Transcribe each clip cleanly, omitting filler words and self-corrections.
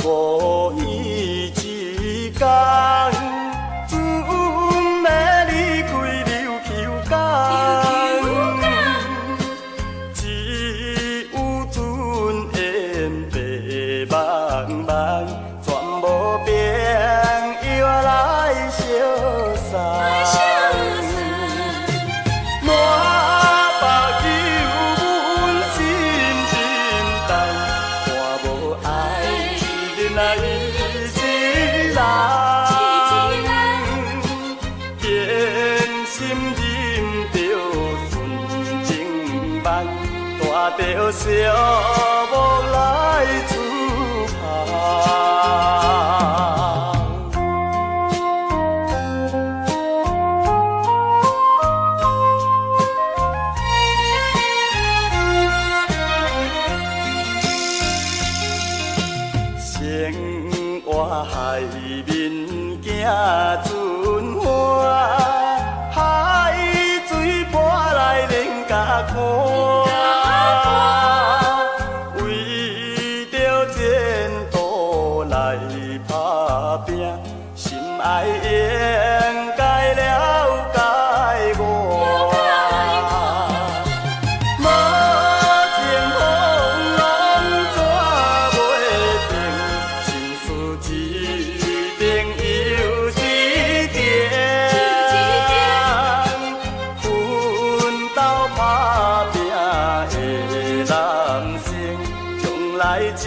无伊一天，准要离开琉球港，只有阵烟白茫茫，全无朋友来相送。着小木来出航，生活海面行春花，海水波来连甲看。心爱应该了解我，无情风浪怎袂平？心事一定又一定，奋斗打拼的男性，将来才。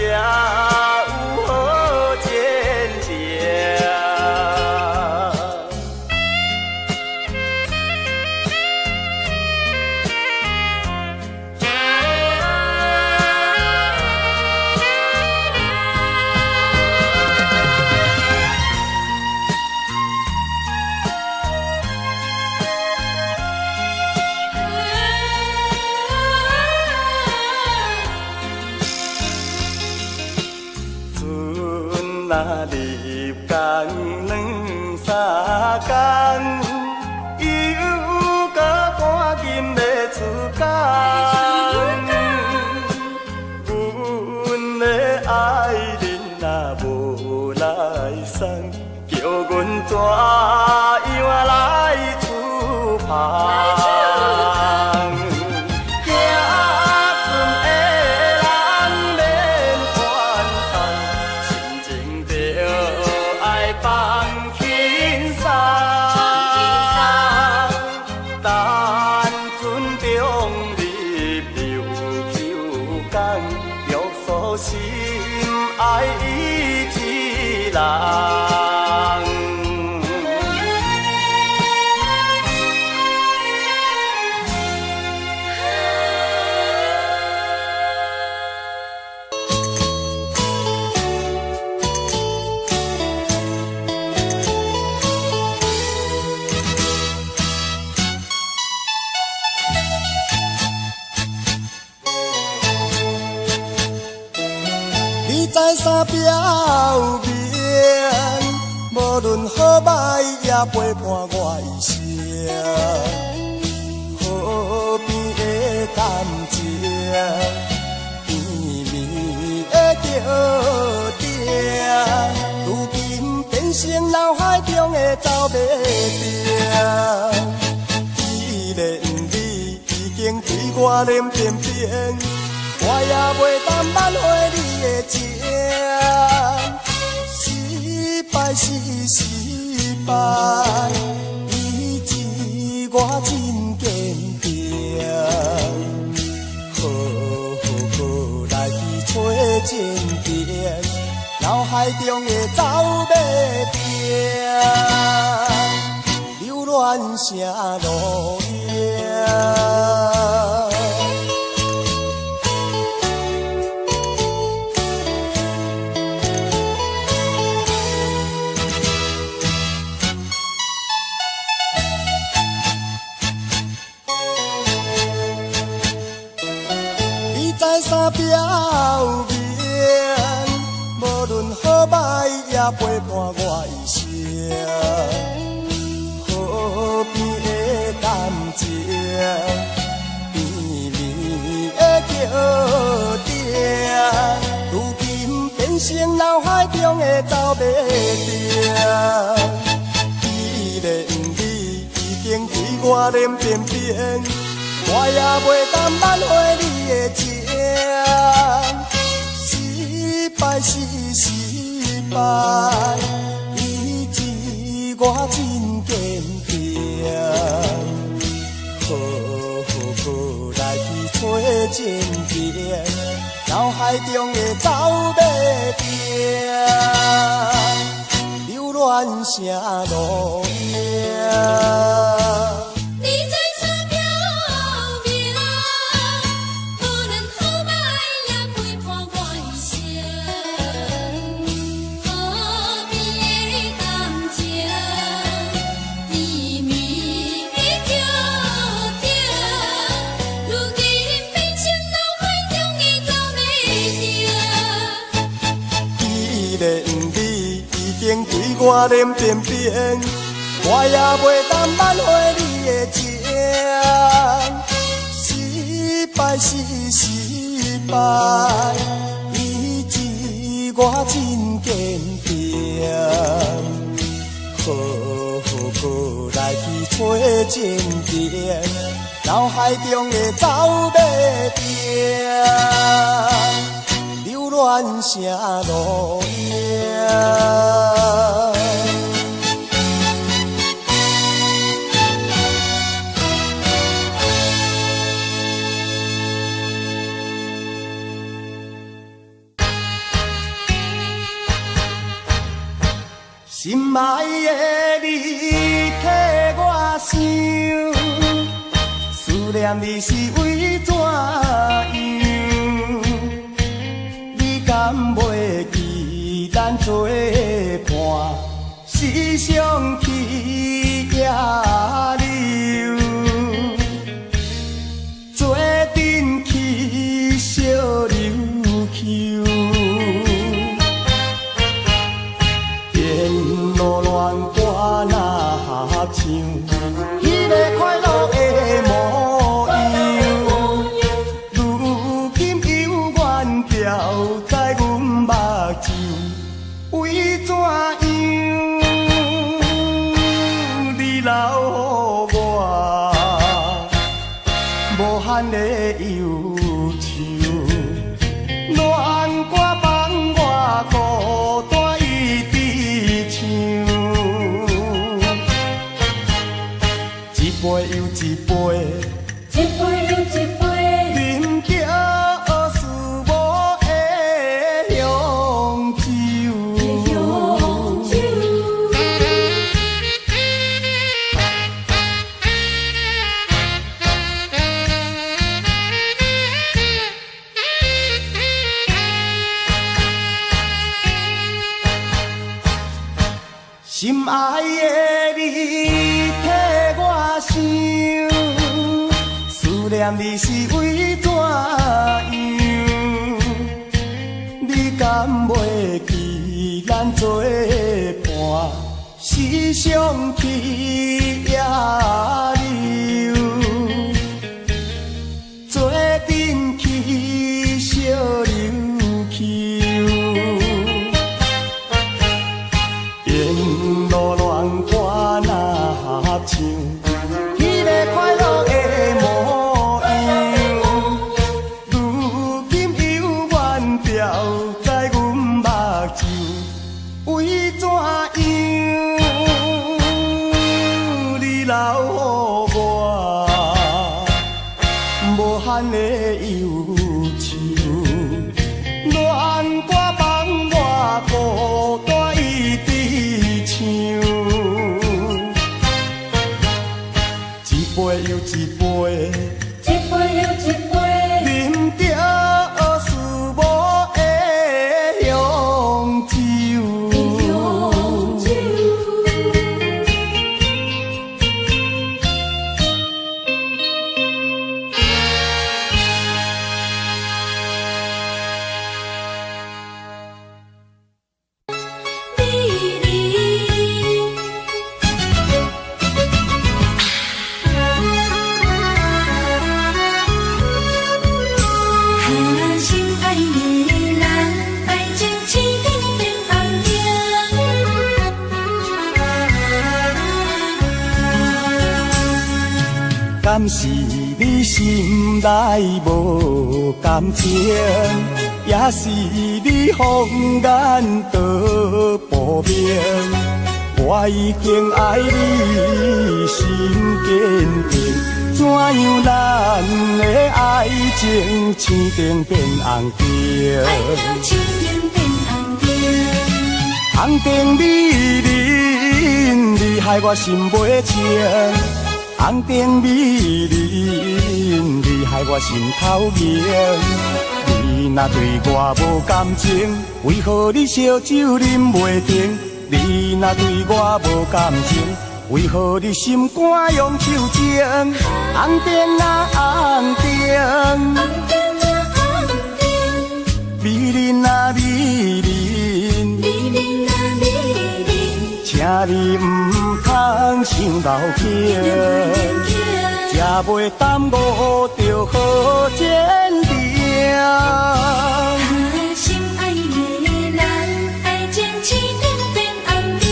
若入工两三工，又搁赶紧要出工。阮的爱人若无来送，叫阮怎样来出发？心爱伊一人，在三表面，无论好歹也陪伴我一生。河边的感情，甜蜜的着定，如今变成脑海中的走马灯。既然你已经对我脸偏偏，我也袂当挽回你的情，失败是失败，以前我真坚定，好来去找前程，脑海中的走马灯，流乱成路影。三表面，无论好歹也陪伴我一生。河边的感情，甜蜜的着定，如今变成生脑海中的走马灯。既然你已经对我脸变变，我也袂当挽回你的情。失败是失败，以致我真坚定。好来去找情人，脑海中的走马灯，流乱成路影。对我脸变变，我也袂当挽回你的情。失败是失败，以致我真坚定。好来去找情人，脑海中的走马灯，流乱成路影。心爱的你替我想，思念你是为怎样？你敢袂记咱做伴，时常去野柳，做阵去小琉球。恋歌若合唱，迄个快乐的模样。如今犹原掉在阮目睭，为怎样？你留予我无限的忧愁，恋歌放我孤单。一杯又一杯，一杯又一杯，饮着思无的香酒。心爱的你替我想，思念你是为怎样？你敢袂记咱做伴，时常去野柳，做阵去小琉球。路恋歌若合唱，迄个快乐的模样。如今犹原掉在阮目睭，为怎样？你留予我无限的忧愁，恋歌放我孤单。一杯又一杯，一杯又一杯，饮着思无的香酒。你。 。 。。。。。。。。。。。。。。。。。。。。。。。。。。。。。。。。。。。。。。。。。。。。。。。。。。。。。。。。。。。。。。。。。。。。。。。。。。。。。。。。。。。。。。。。。。。。。。。。。。。。。。。。。。。。。。。。。。。。。。。。。。。。。。。。。。。。。。。。。。。。。。。。。。。。。敢是你心内无感情，也是你放眼都不明？我已经爱你心坚定，怎样咱的爱情青灯变红灯？爱到青灯变红灯，红灯美人，你害我心袂静。红灯美人，你害我心头凝。你若对我无感情，为何你烧酒啉袂停？你若对我无感情，为何你心肝用手情？红灯啊红灯，红灯啊红灯，美人啊美人，美人啊美人，请你唔通伤老情。才袂耽误着好坚定。心爱的人，爱情青灯变红灯。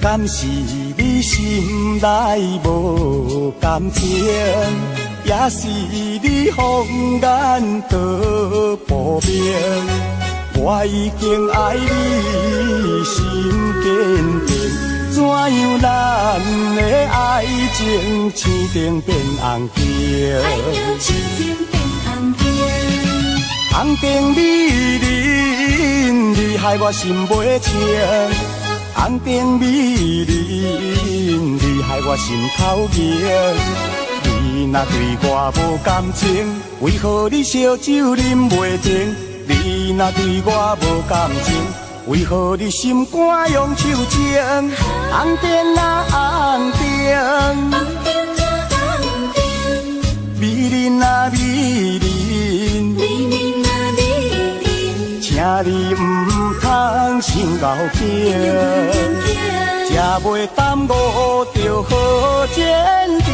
敢是你心内无感情，也是你放眼都不明？我已经爱你心坚定，怎样咱的爱情青灯变红灯？爱到青灯变红灯，红灯美人，你害我心袂静。红灯美人，你害我心头凝。你若对我无感情，为何你烧酒啉袂停？你若对我无感情，为何你心肝用手情？红灯啊红灯，红灯啊红灯，美人啊美人，美人啊美人，请你唔通伤老情，才袂耽误着好坚定。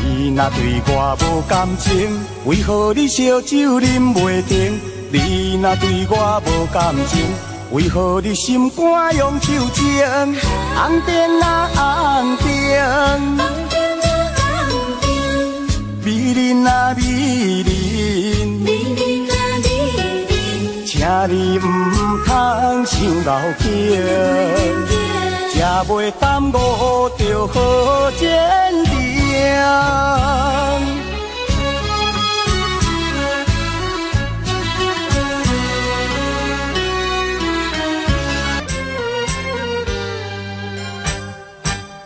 你若对我无感情，为何你烧酒啉袂停？你若对我无感情，为何你心肝用手情？红灯啊红灯，美人啊美人，美人啊美人，请你唔通伤老情，才袂耽误着好坚定。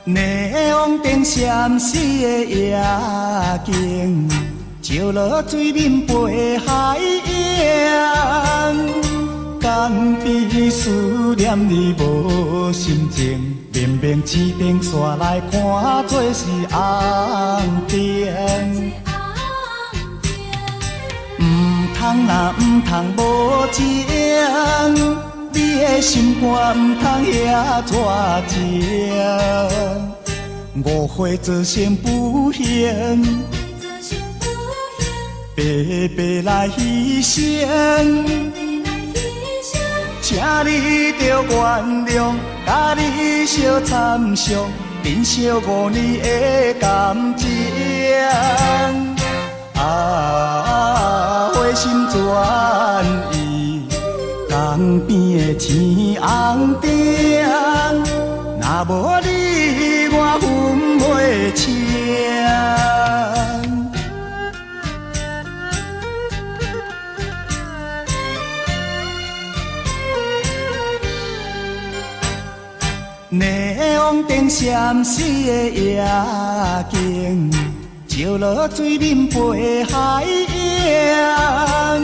霓虹灯闪烁的夜景，照落水面陪海洋。敢比思念你无心情，明明市顶煞来看做是红灯。唔通啦，唔通无情，你的心肝唔通遐热情。误会造成不幸，白白来牺牲。请你着原谅，甲你相参详，珍惜5年的感情。花心转意，江边的青红灯，若无你我分袂清。霓虹灯闪烁的夜景，照落水面陪海洋。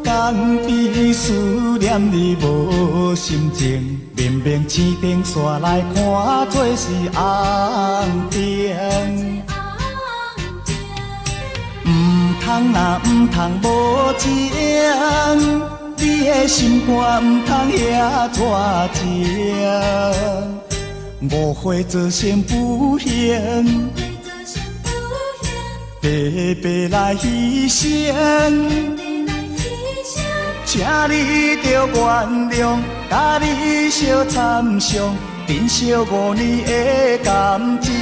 敢比思念你无心情，明明市顶煞来看做是红灯。唔通啦，唔通无情，你的心肝唔通遐热情。误会做成不幸，白白来牺牲。请你着原谅，甲你相参详，珍惜5年的感情。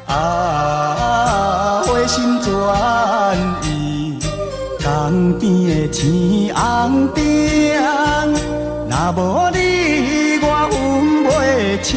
花心转意，江边的天红顶，若无你，我分袂清。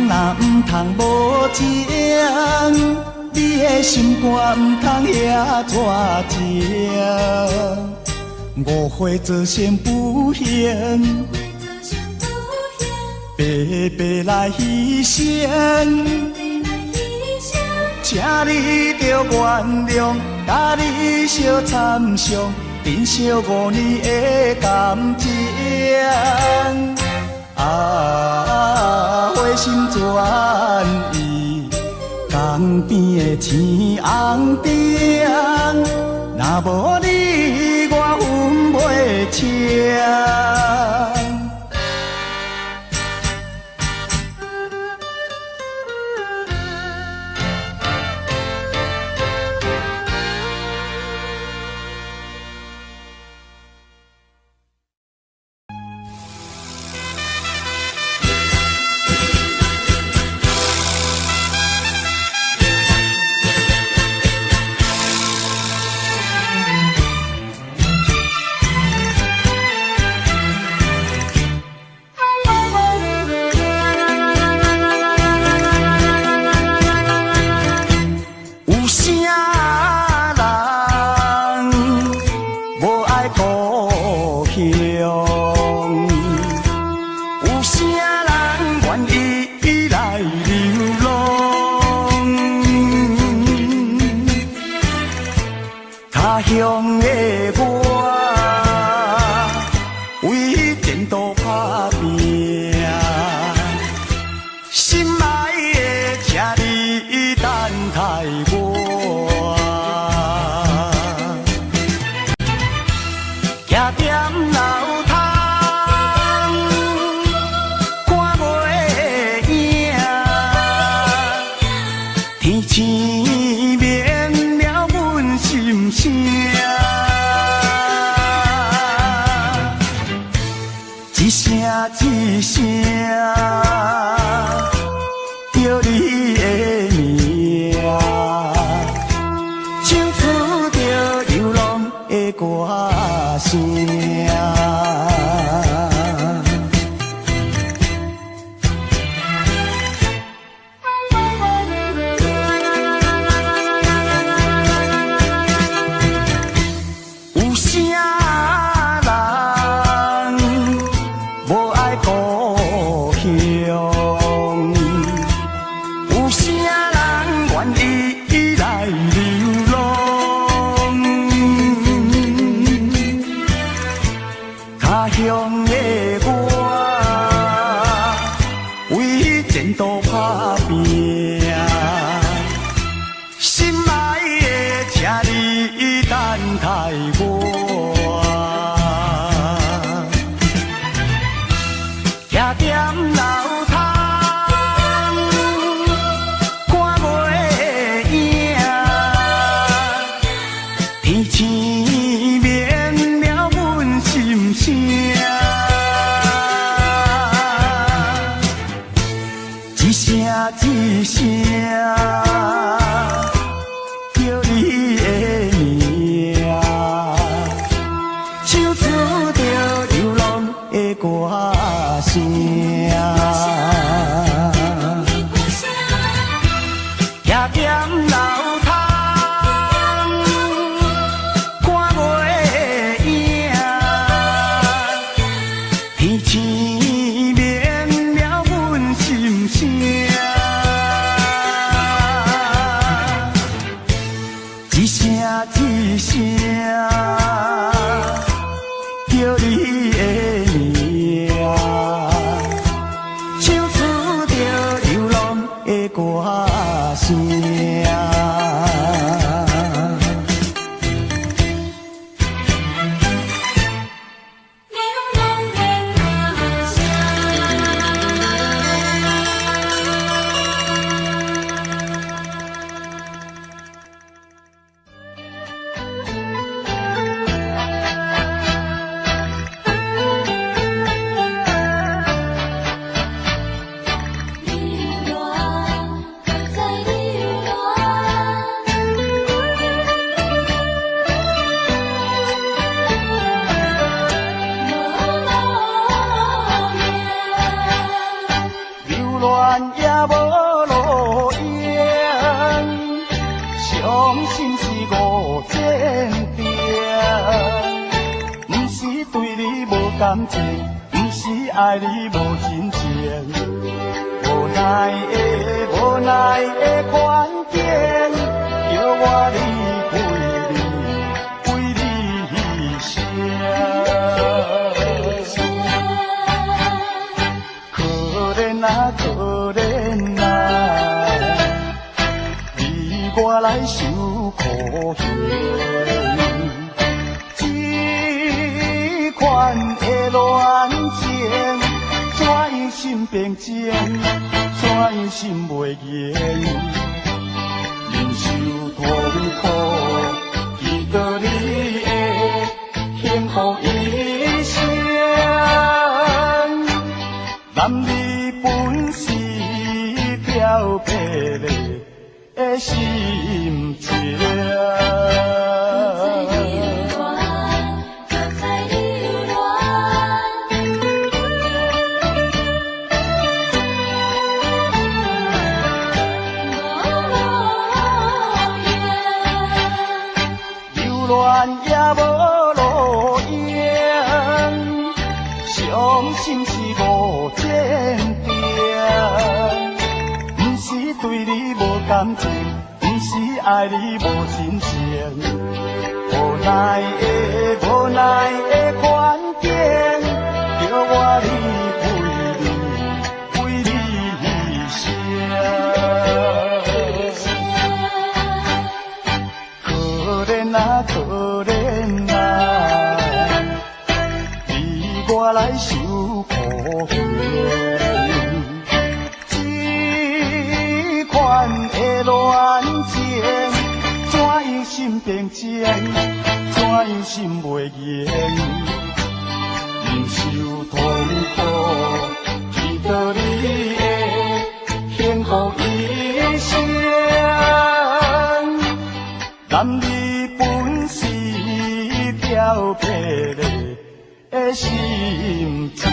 若唔通无情，你的心肝唔通遐绝情。误会做成不幸，白白来牺牲。请你着原谅，甲你相参详，珍惜5年的感情。花心转意，江边的天红顶，若无你，我分袂清。一声叫你的名，唱出着流浪的歌声。一声叫你的名，唱出着流浪的歌声。徛踮楼窗，看袂影，天星绵了阮心声。感情，不是爱你无真情。无奈的环境，叫我离开你，为你牺牲。可怜啊，可怜啊，你我来受苦刑。这款的恋情，怎样心平静，怎样心袂言。忍受痛苦，记得你的幸福一生。男女本是飘泊的心情。也无路用，伤心是无坚定。不是对你无感情，不是爱你无真情。无奈的环境，叫我离开你，为你牺牲。可怜啊，可怜啊，你我来受苦刑。这款的恋情，怎样心平静，怎样心袂言。忍受痛苦，记得你的幸福一生。男女本是飘泊的心情。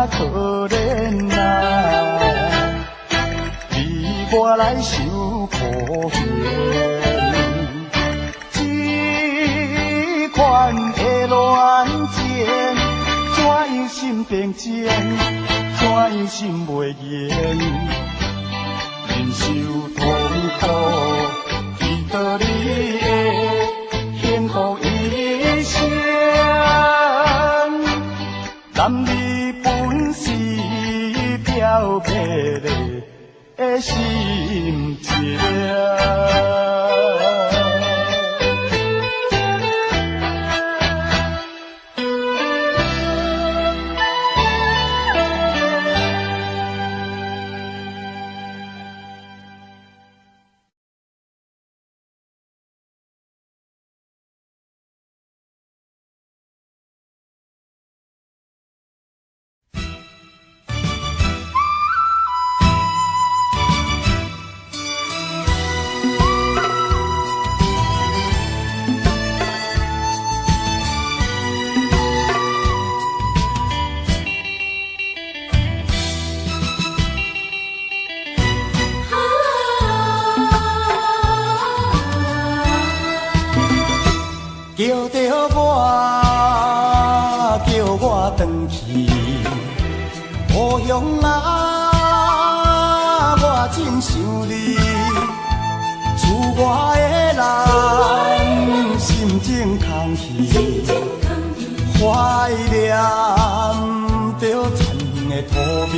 可怜啊，你我来受苦刑。这款的恋情，怎样心平静，怎样心袂言。忍受痛苦，记得你的幸福一生。男女本是飘泊的心情。叫着我，叫我回去，故乡啊，我真想你。厝外的人心情空虚，怀念着田的土味，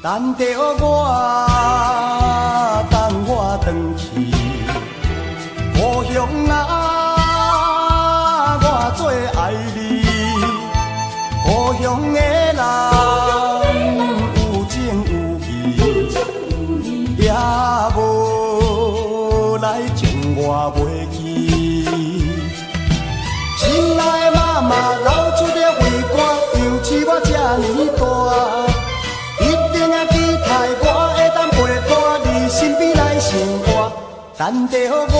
等着我，等我回去，故乡啊。最爱你，故乡的人有情有义，也无来将我袂记。亲爱年大，一定要期待我会当陪伴你身边来生活，等着我，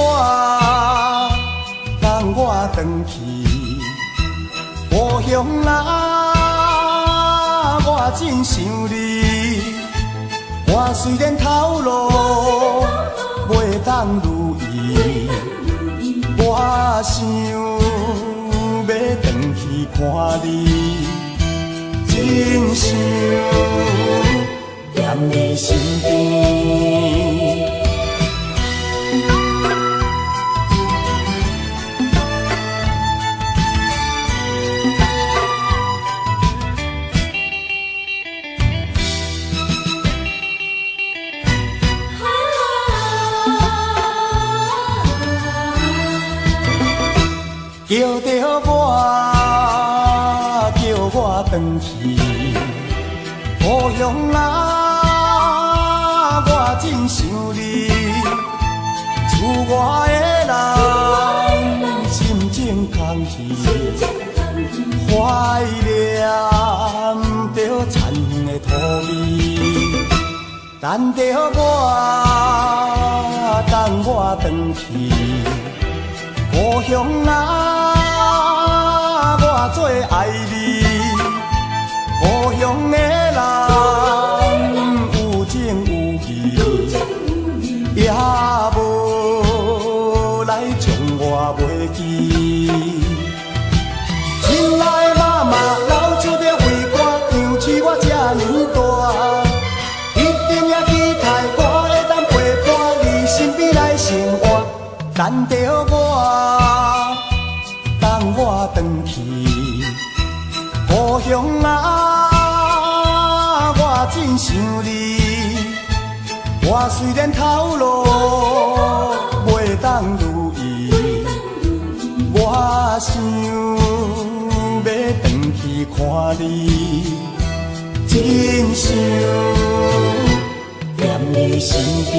等我回去故乡啊，我真想你。我虽然头路袂当如意，我想要回去看你，真想踮你身边。叫着我，叫我回去故乡啊，我真想你。厝外的人心情空虚，怀念着田园的土味。等着我，等我回去故乡啊，我最爱你。故乡的人有情有义，也无来将我袂记。亲爱的妈妈，老厝要为我养起我这年大，一定要期待我会当陪伴你身边来生活，等着我，等我回去故乡啊，我真想你。我虽然头路袂当如意，我想要回去看你，真想踮你身边。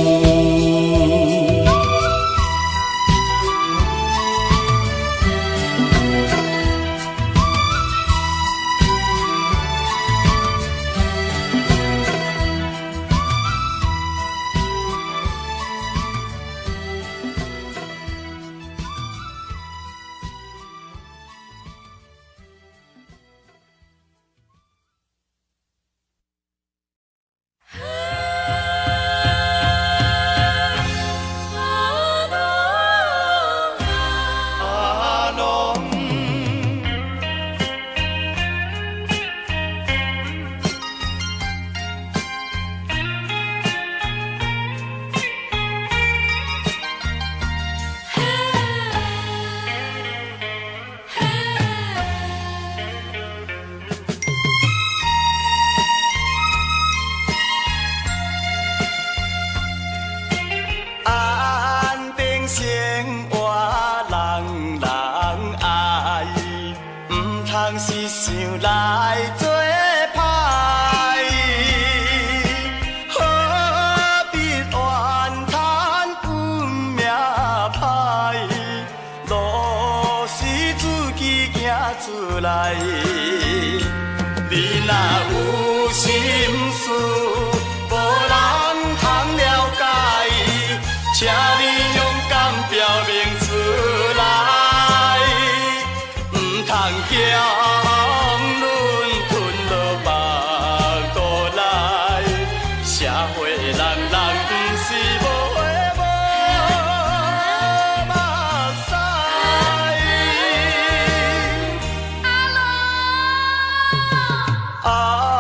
啊。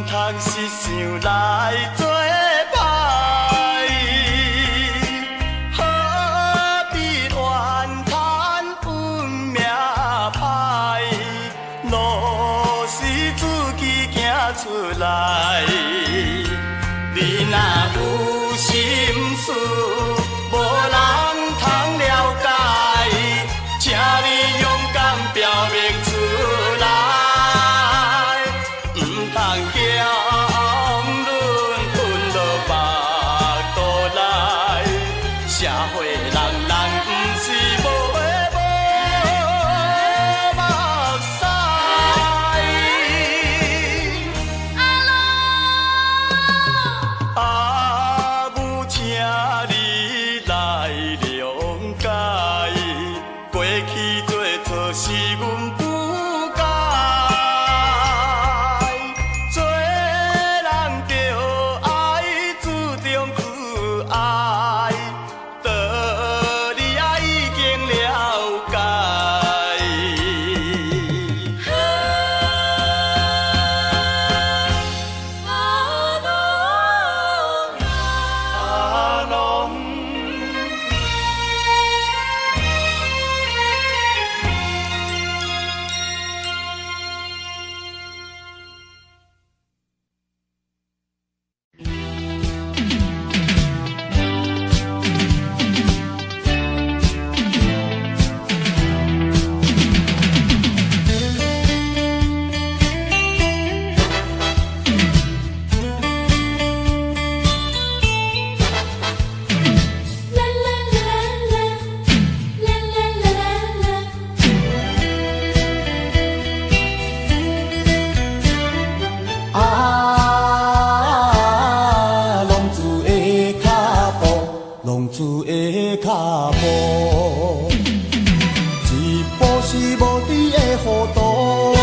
通实想来做歹，何必怨叹运命歹？路是自己行出来，你若有心事，无人通了解，请你勇敢表明出来，唔通强忍吞落腹肚内。社会人人唔是无花无目屎。阿母，请你来谅解，过去做错是阮不该，做人着爱注重自爱，道理啊已经了解。阿龙。浪子的脚步，一步是无知的糊涂，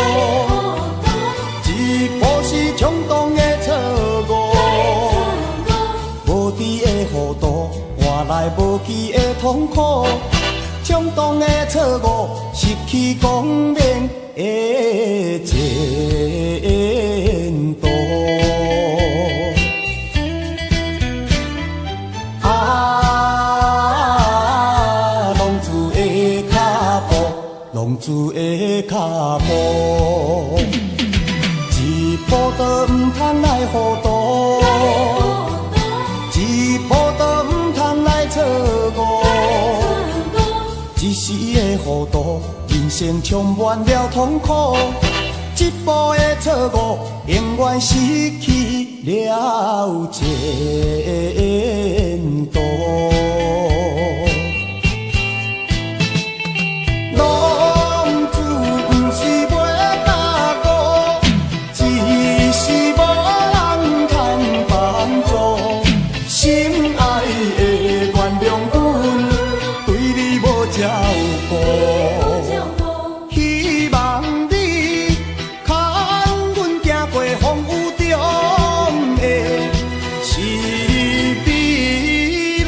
一步是冲动的错误，无知的糊涂换来无期的痛苦，冲动的错误失去光明的前途。浪子的脚步，一步都唔通来糊涂，一步都唔通来错误，一时的糊涂，人生充满了痛苦，一步的错误，永远失去了前途。希望你看阮行过风雨中的是美路。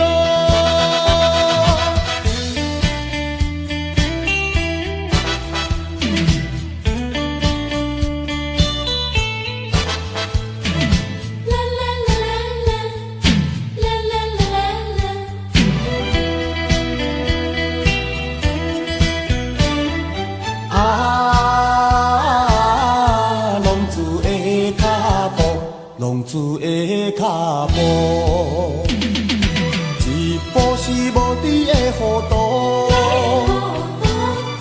浪子的脚步，一步是无知的糊涂，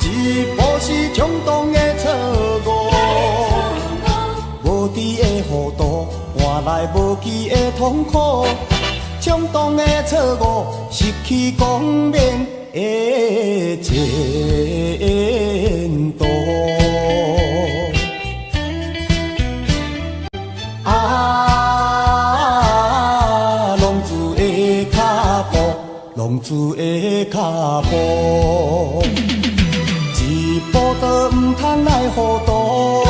一步是冲动的错误，无知的糊涂换来无期的痛苦，冲动的错误失去光明的前途。浪子的脚步，一步都唔通来糊涂，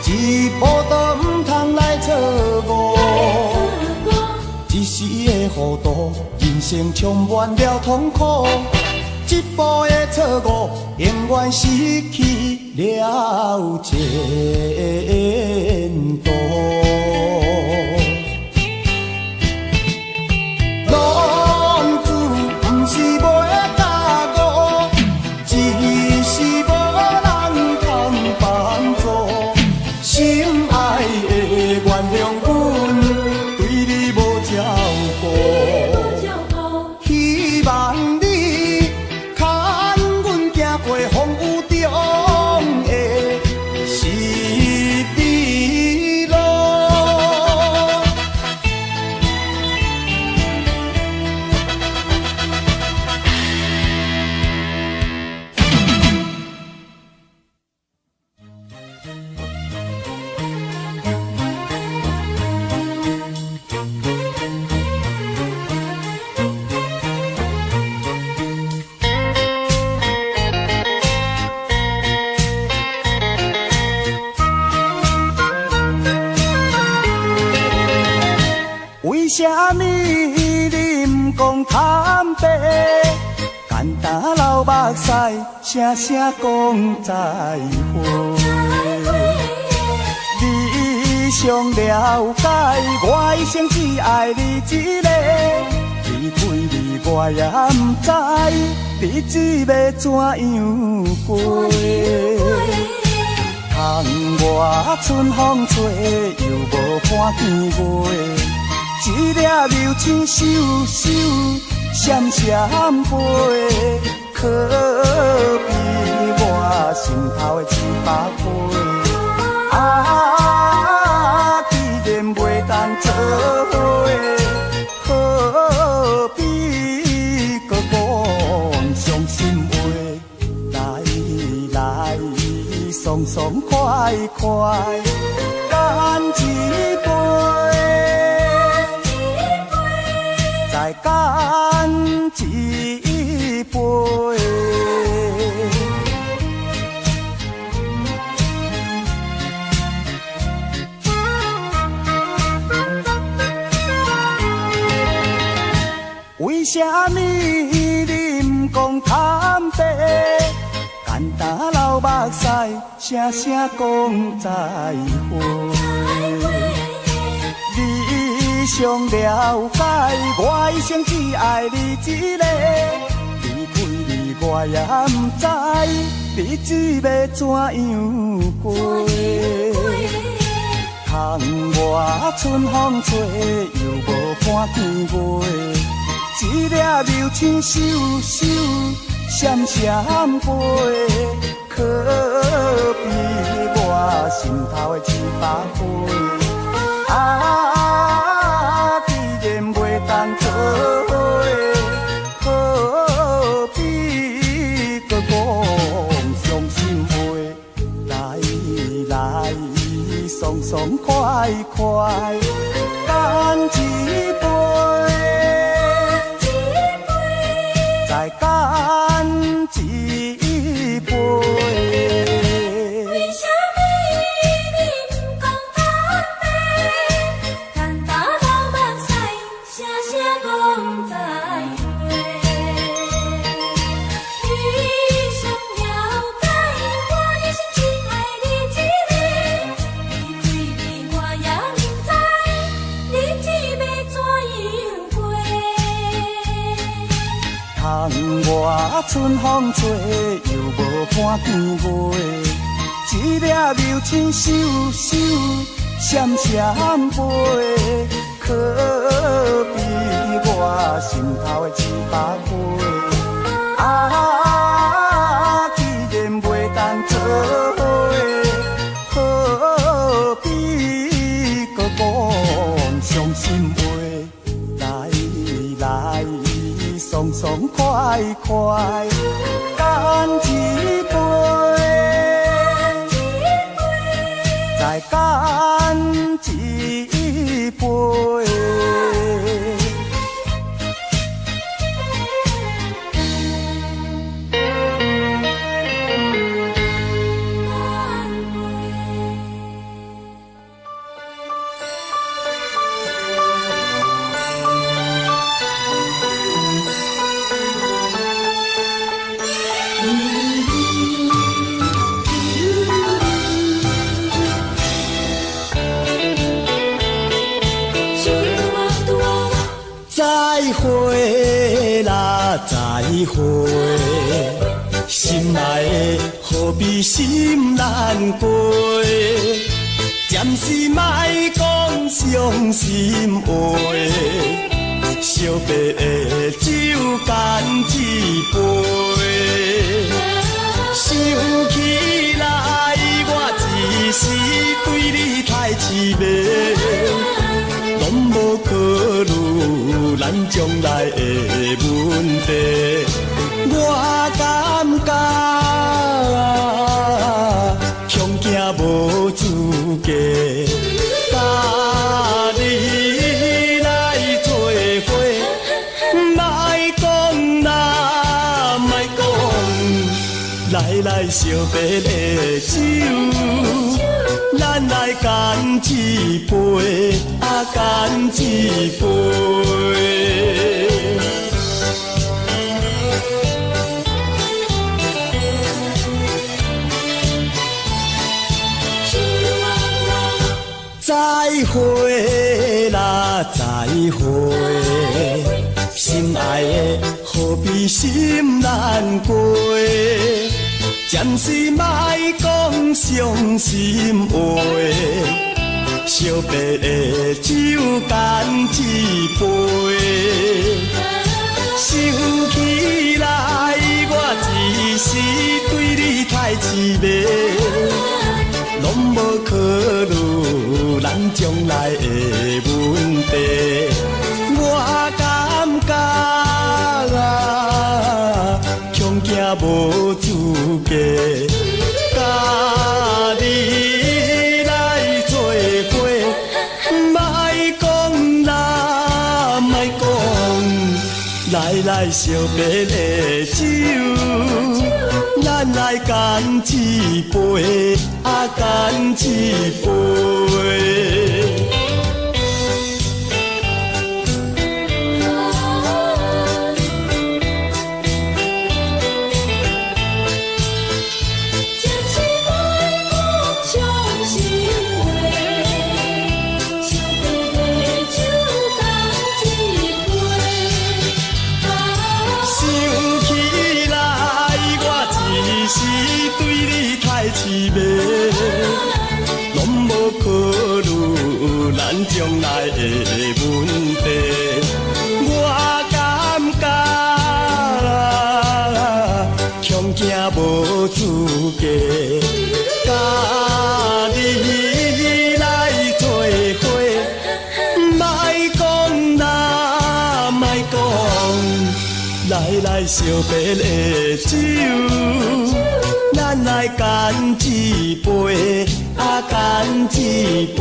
一步都唔通来错误，一时的糊涂，人生充满了痛苦，一步的错误，永远失去了前途。心爱的原谅阮，对你无照顾，希望你牵阮行过风雨中的十字路。为啥物你毋讲坦白？简单流目屎，声声讲再会。你上了解，我一生只爱你一个。离开你我也毋知，日子要怎样过。窗外春风吹，又无看天月。一粒流星咻咻闪闪飞，可比我心头的100倍。啊，既然袂当做伙，何必搁讲伤心话？来，爽爽快快，干一杯。再干一杯，为啥物你毋讲坦白？简单流目屎，声声讲再会。你上了解，我一生只爱你一个。离开你我也毋知，日子要怎样过。窗外春风吹，又无看天月。一粒流星咻咻闪闪飞，可比我心头的100倍。啊，既然袂当做伙，何必搁讲伤心话？来，爽爽快快，干一杯，再干一杯。窗外春风吹，又无看天月。一粒流星咻咻闪闪飞，可比我心头的100倍。啊，既然袂当做伙，何必搁讲伤心话？来，爽爽快快，干一杯，再干一杯。再会啦，再会，心内的何必心难过？暂时莫讲伤心话，烧白的酒干一杯。想起来，我一时对你太痴迷，拢无考虑咱将来的问题。我感觉恐惊无资格，甲你来做伙，莫讲啦，莫讲，来烧白的酒，咱来干一杯，干一杯。再会啦，再会，心爱的何必心难过？暂时莫讲伤心话，烧白的酒干一杯。想起来，我一时对你太痴迷，拢无考虑咱将来的问题。我感觉恐惊无资格，甲你来做伙，莫讲啦，莫讲，来烧白的酒，咱来干一杯，干一杯。痴迷，拢无考虑咱将来的问题。我感觉恐惊无资格，甲你来做伙，莫讲啦，莫讲，来烧白的酒。咱来干一杯，干一杯。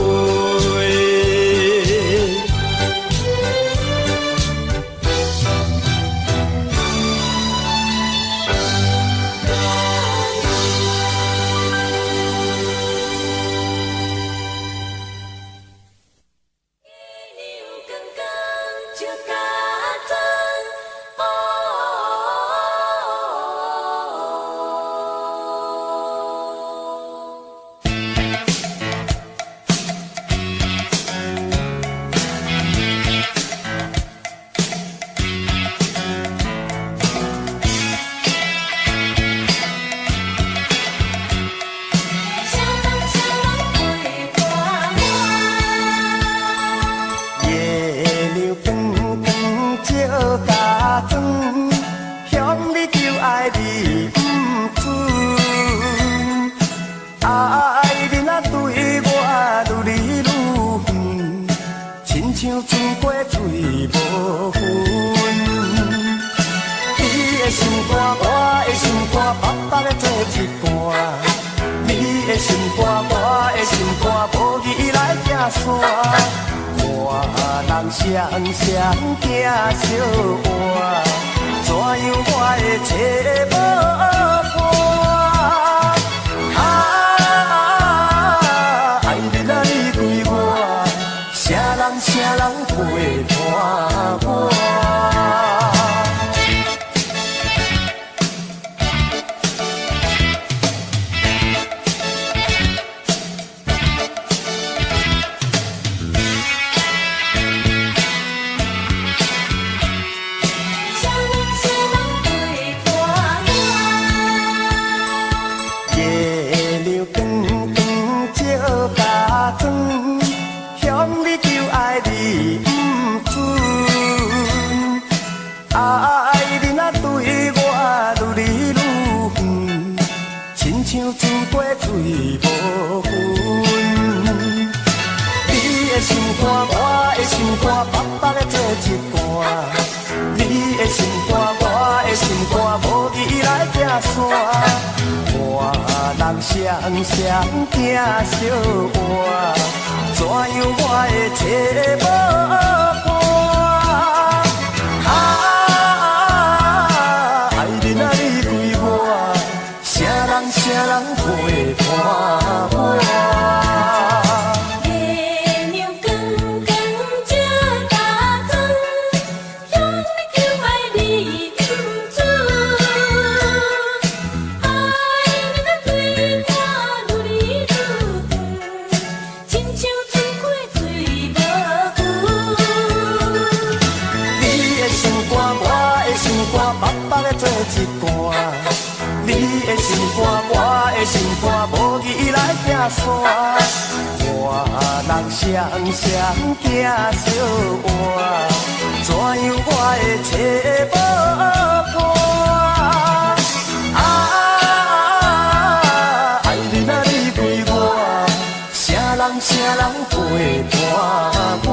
夜流光光照家庄。肝，我的心肝，白白的做一罐。你的心肝，我的心肝，无义来行山。我人双双行小活，怎样我会找无伴？爱人啊，你对我，啥人陪伴我？你的心肝，我的心肝，无义来行山。我人双双行小活，怎样我会找无伴？爱人啊，你对我，啥人陪伴我？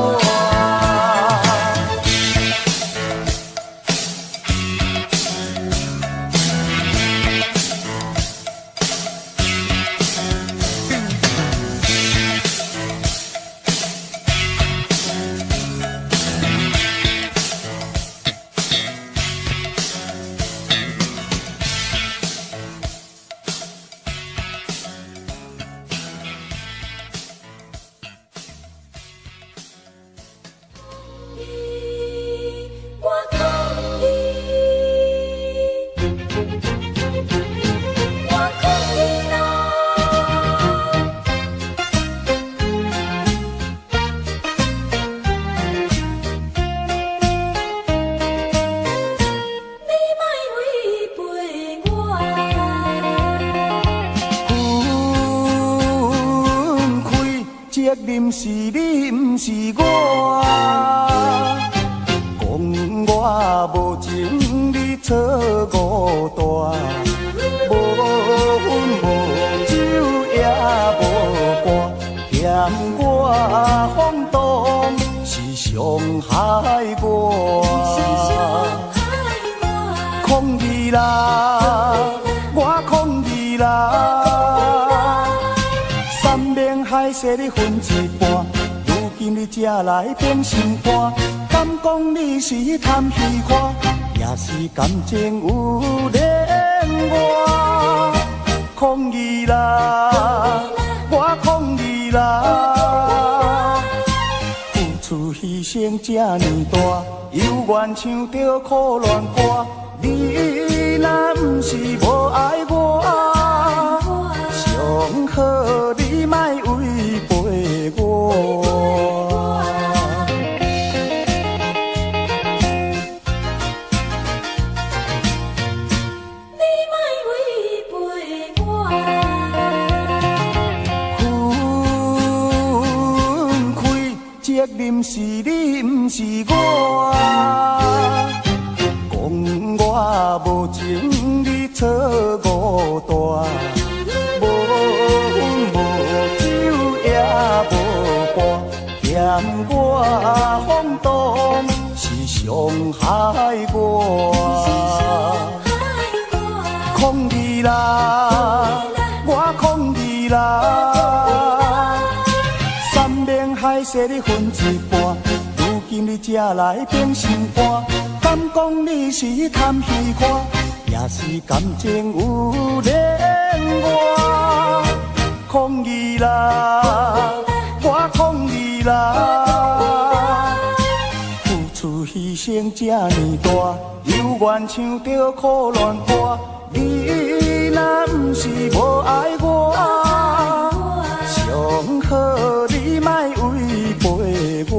责任是你，不是我。讲我无情，你错误大。无分无酒也无伴，嫌我放荡是伤害我。抗议啦，我抗议啦。山盟海誓你分一半，如今你才来变心肝。敢讲你是贪虚看，也是感情有恋我。抗议啦，我抗议啦。付出牺牲这呢大，犹原唱着苦恋歌。你若不是无爱我，上好你莫违背我。你莫违背我。分开责任是你，不是我。讲我无情，你错误大。无分无酒也无伴，嫌我放荡是伤害我。抗议啦，我抗议啦。山盟海誓你分一半，如今你才来变心肝。敢讲你是贪虚看，也是感情有恋我。抗议啦，我抗议啦。付出牺牲这呢大，犹原唱着苦恋歌。你若不是无爱我，上好你莫违背我。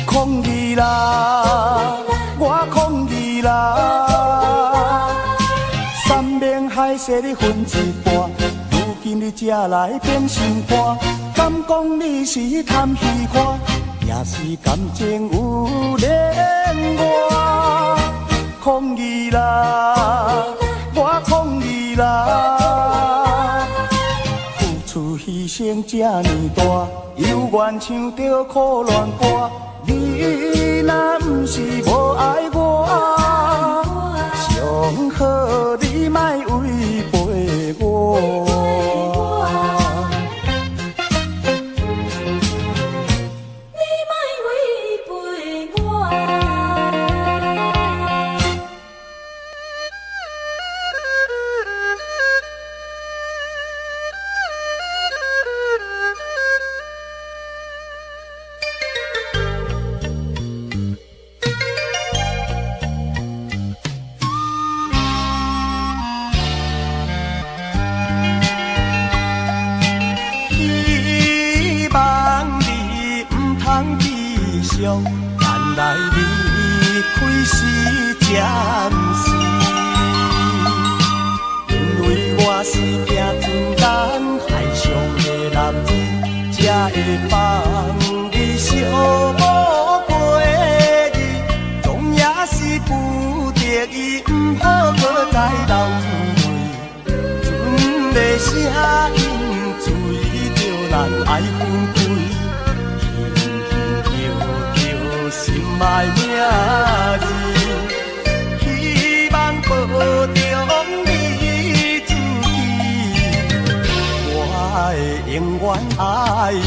抗议啦，我抗议啦！山盟海誓你分一半，如今你才来变心肝，敢讲你是贪虚看，也是感情有恋我？抗议啦，我抗议啦！付出牺牲这呢大，犹原唱着苦恋歌。你若不是无爱我，上好你莫违背我。原来离开是暂时，因为我是行船人，海上的男儿，才会放你寂寞过日，总也是不得已，不好搁再流泪，船的声音随着咱爱分开。心爱名字，希望保重你自己，我会永远爱你。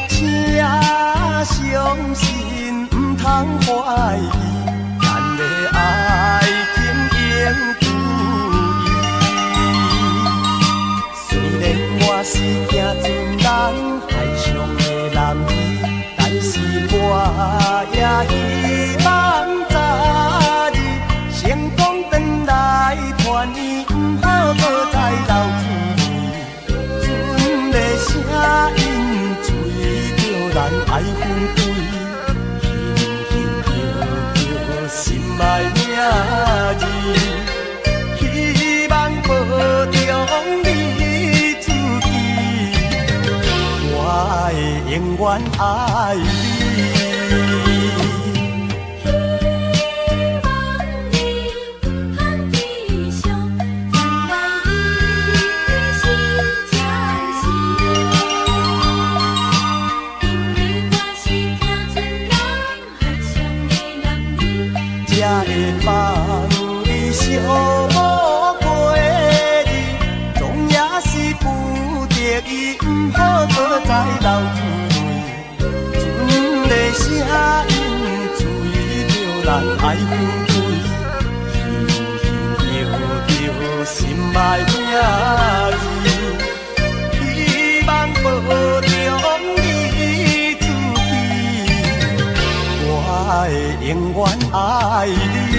请相信，不通怀疑。爱情永注意，虽然我是行船人，海上的男儿，但是我也希望早日成功回来团圆，不好搁再流泪。船的声音随着咱爱分开。心爱名字，希望保重你自己，我会永远爱你。才会放你寂寞过日，总也是不得已，不好搁再流泪。船的声音随着咱爱分开，叫心爱名字，希望保重你自己，我会永远爱你。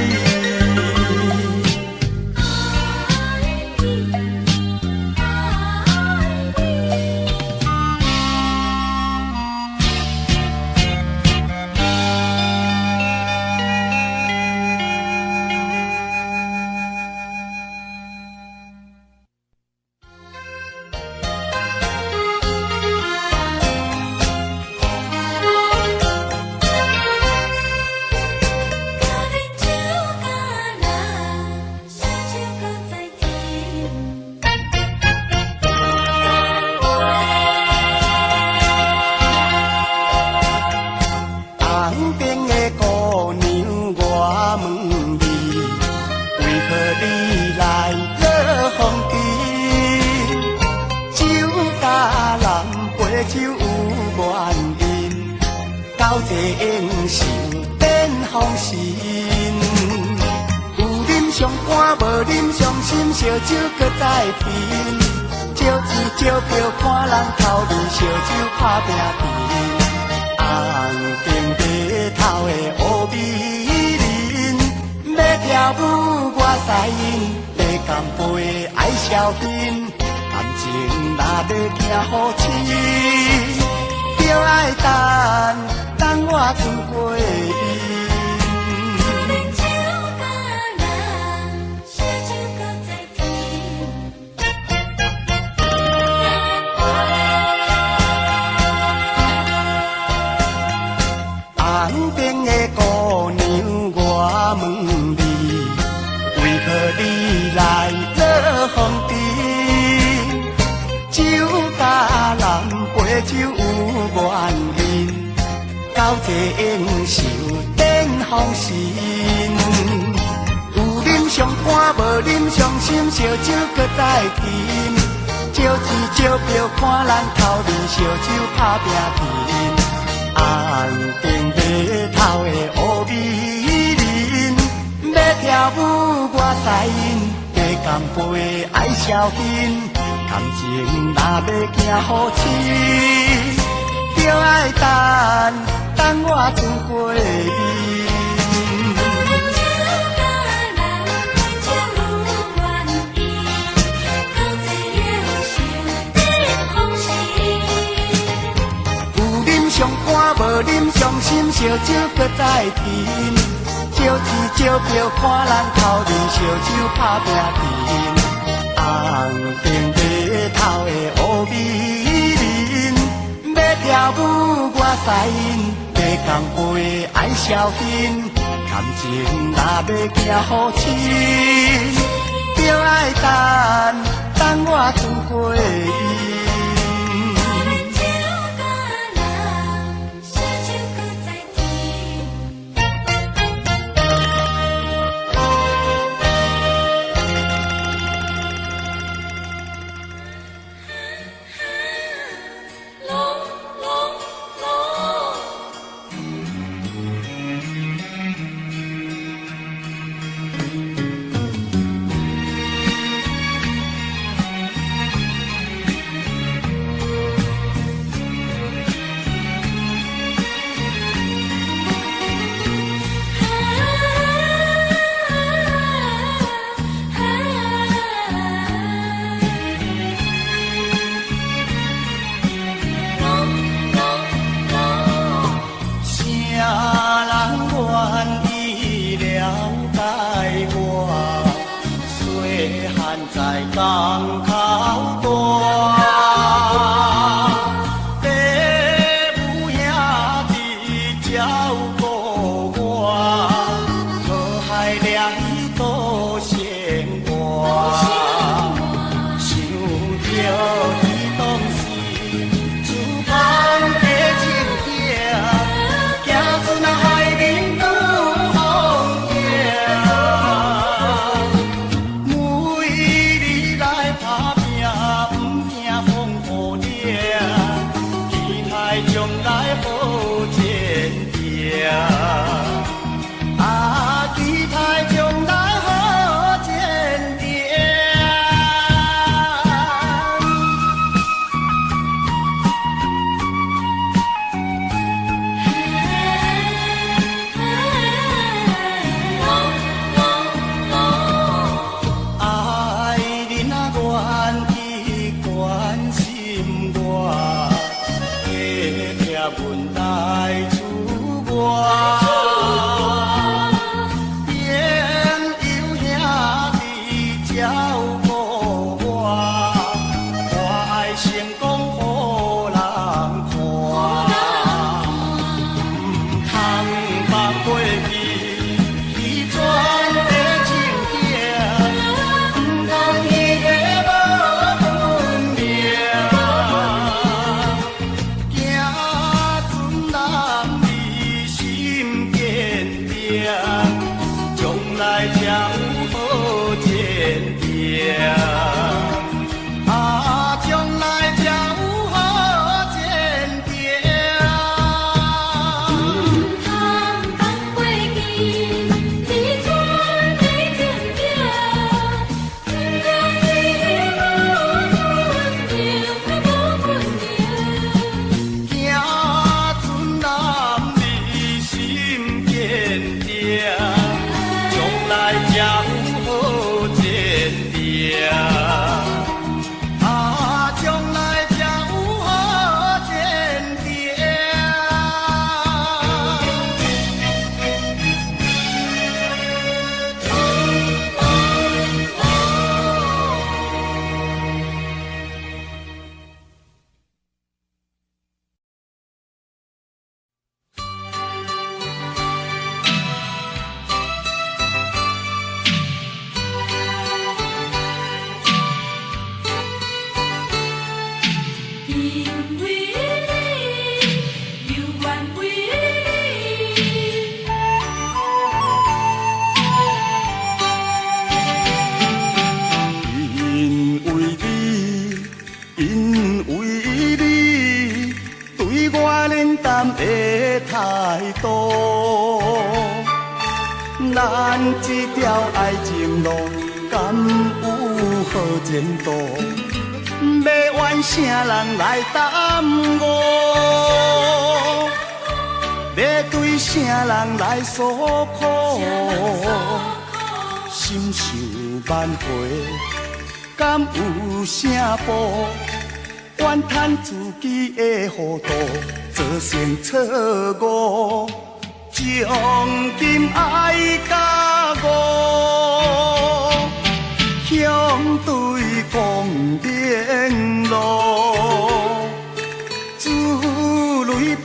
手有原因，交际应酬变风神。有啉上肝，无啉上心，烧酒搁再拼。借钱借票看人头面，烧酒打拼拼。红顶白头的乌美。跳舞我使因，要干杯爱消fin，感情若要行好深，就爱等我船过伊。红边的姑娘，我问你，为何你来落风尘？酒甲人陪酒有缘人，交际应酬展风神。有啉上欢，无啉上心，烧酒搁再甜。招钱招票看咱头面，烧酒打拼拼。红顶白头的乌美人，要跳舞我使因，加干杯爱消fin，感情若要行好深，就爱等我船过伊。上欢无啉上心，烧酒搁再甜。招钱招票看咱头面，烧酒打拼拼。红顶白头的乌美人，要跳舞我使因，加干杯爱消fin，感情若要行好深，就爱等我船过伊。咱这条爱情路，敢有好前途？要怨啥人来耽误？要对啥人来诉苦？心想万回，敢有啥补？怨叹自己的糊涂，做成错误。将今爱甲我，向对光明路，珠泪变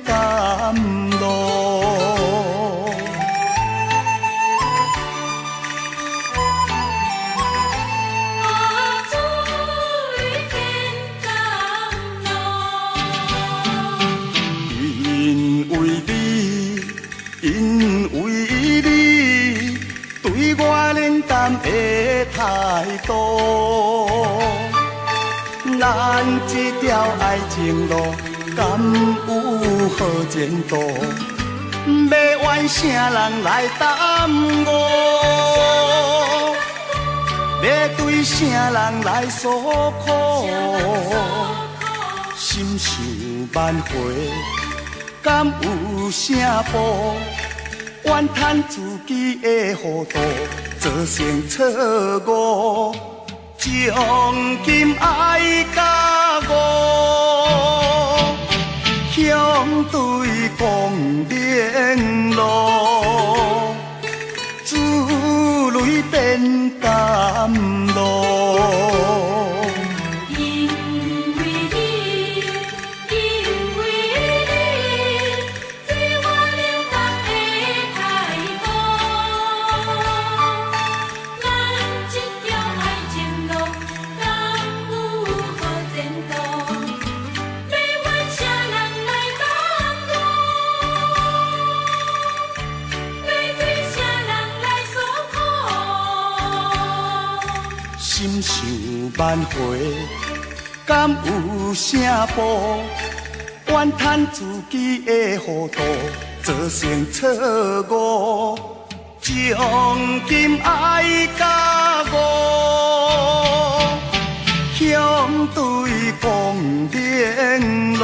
甘露。因为你对我冷淡的态度，咱这条爱情路敢有好前途？要怨啥人来耽误？要对啥人来诉苦？心想万回，敢有啥补？怨叹自己的糊涂，做成错误。将今爱甲我，向对光明路，珠泪变甘露。心想万回，敢有啥补？怨叹自己的糊涂，做成错误。将今爱甲我，向对光明路，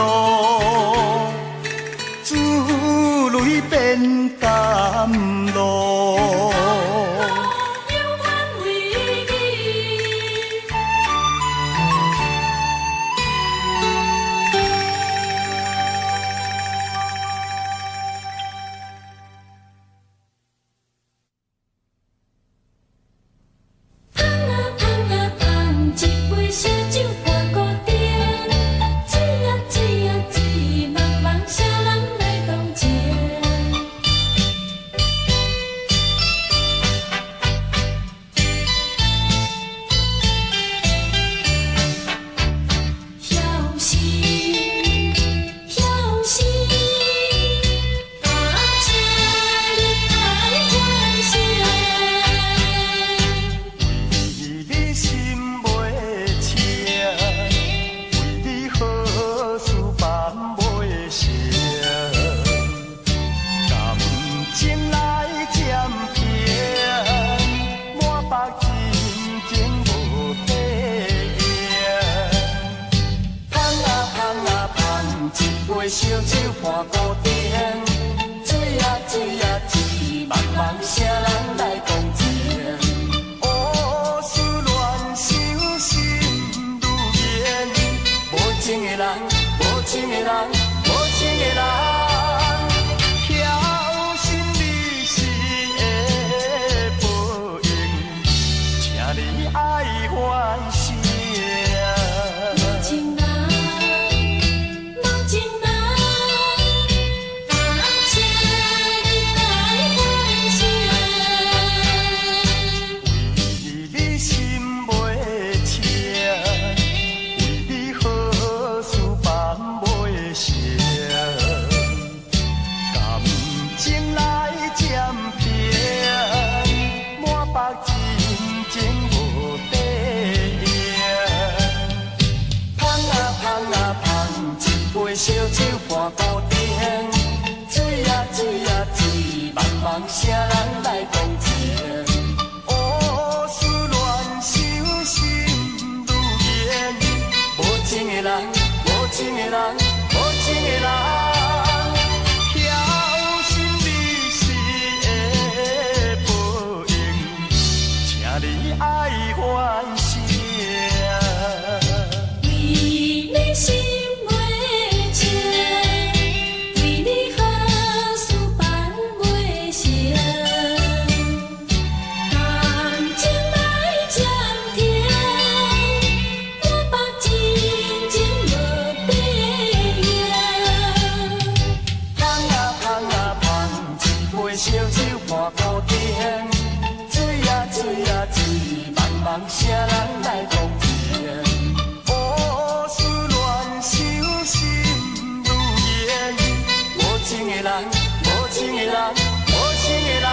珠泪变甘露。烧酒看古典，水啊水啊水，茫茫啥人来共情？乌思乱想心如烟，无情的人，无情的人，无情的人，晓心你是会报应，请你爱还声。烧酒看古典，水啊水啊水，茫茫啥人孤单。水啊水啊水，茫茫啥人来同情？乌思乱想心如烟，无情的人，无情的人，无情的人。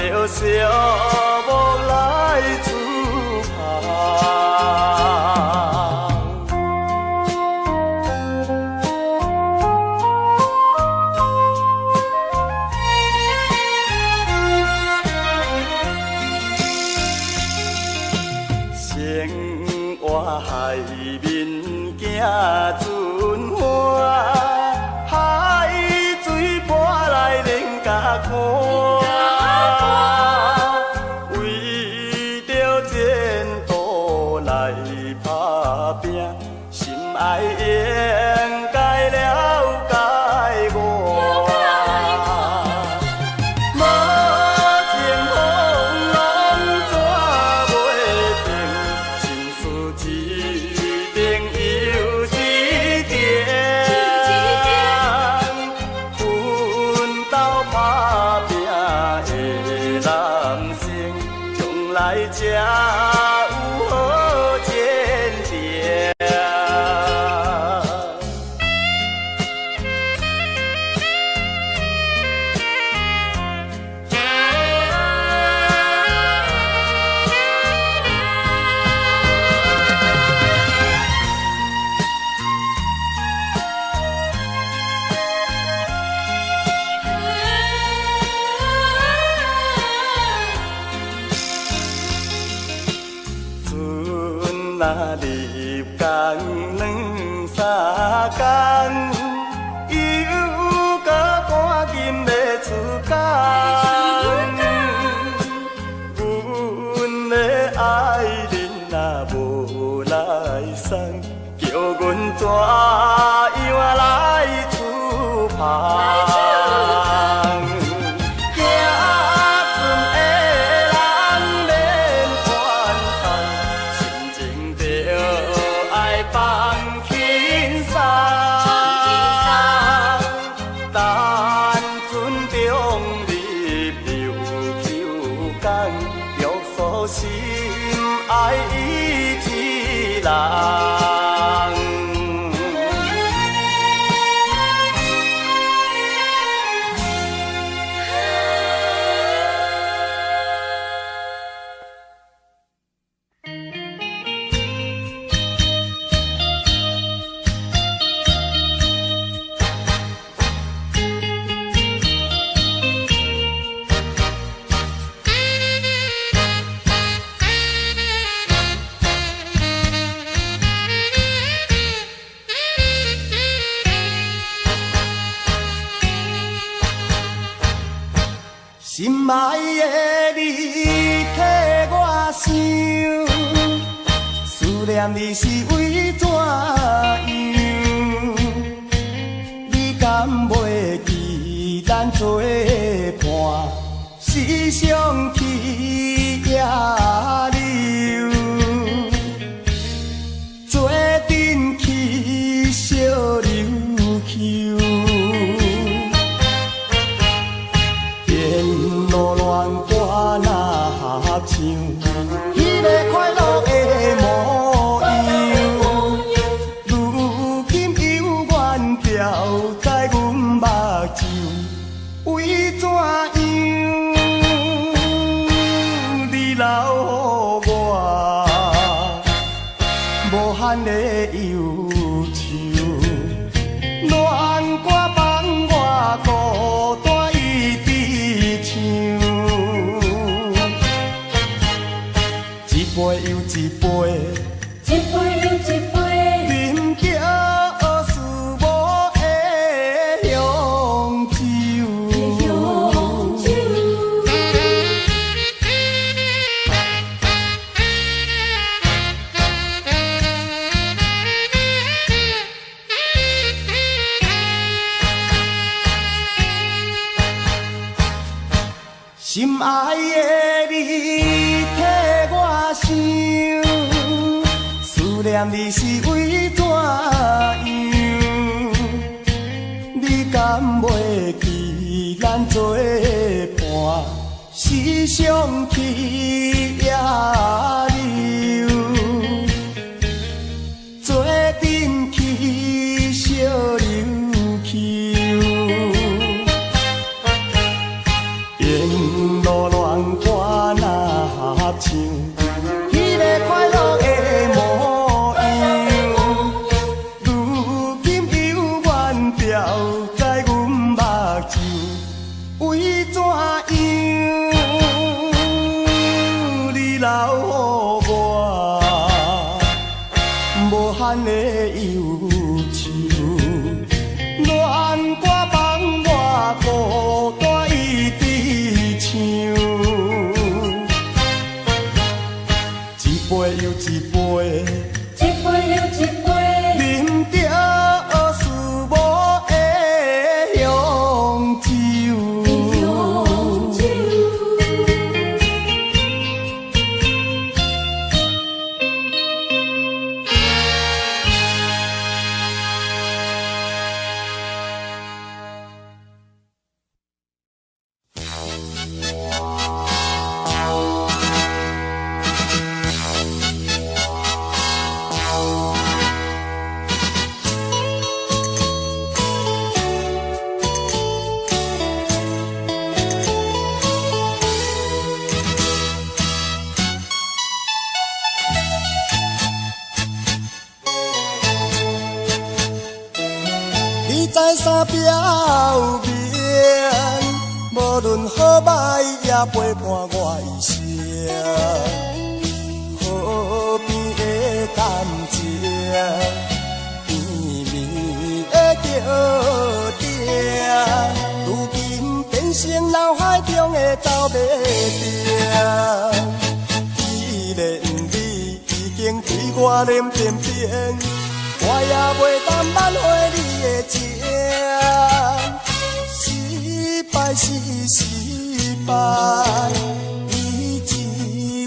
着小木来出发。生活海面行春花，海水波来人甲看。爱应该了解我，无情风浪怎袂平？心事一定又一定。奋斗打拼的男性，将来才。若入工两三工，又搁赶紧要出工。阮的爱人若无来送，叫阮怎样来出发？心爱伊一人。爱的你替我想，思念你是为怎样？你敢袂记咱做伴，时常去野柳，做阵去小琉球。路乱歌若合唱，迄个快乐的模样，如今犹原掉在阮目睭，为怎样？你留予我无限的忧愁，恋歌放我孤单。一杯又一杯，一杯又一杯，饮着思无的香酒。心爱的你替我想，思念你是为怎样？你敢袂记咱做伴，时常去野柳，做阵去小琉球。路乱歌若合唱，迄个快乐的模样，如今犹原掉在阮目睭，为怎样？你留予我无限的忧愁，恋歌放我孤单。一杯又一杯，一杯又一杯，饮着思无的香酒。在山壁有眠，无论好歹也陪伴我一生。河边的感情，绵绵的叫声，如今变成脑海中的走马灯。既然你已经对我脸偏偏，我也袂当挽回你的情。失败是失败，以致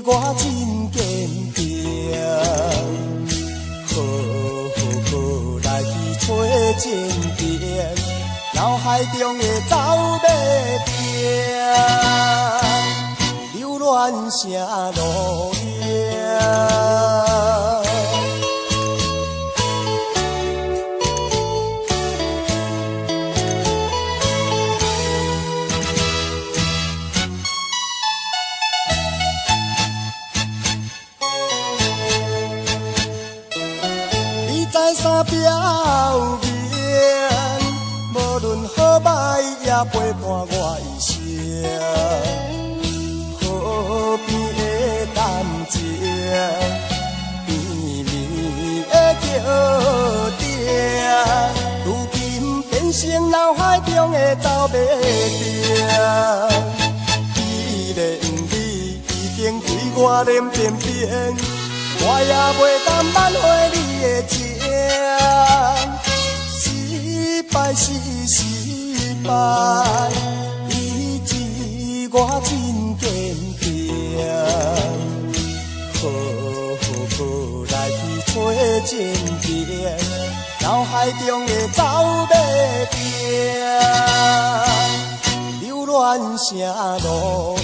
我真坚定。好来去找前程，脑海中的走马灯，留恋啥路影？在山壁有眠，无论好歹也陪伴我一生。河边的感情，绵绵的叫声，如今变成脑海中的走马灯。既既然你已经对我脸变变，我也袂当挽回你的情。失败是失败，以致我真坚强。好来去找情缘，脑海中的走马灯，流乱成路影。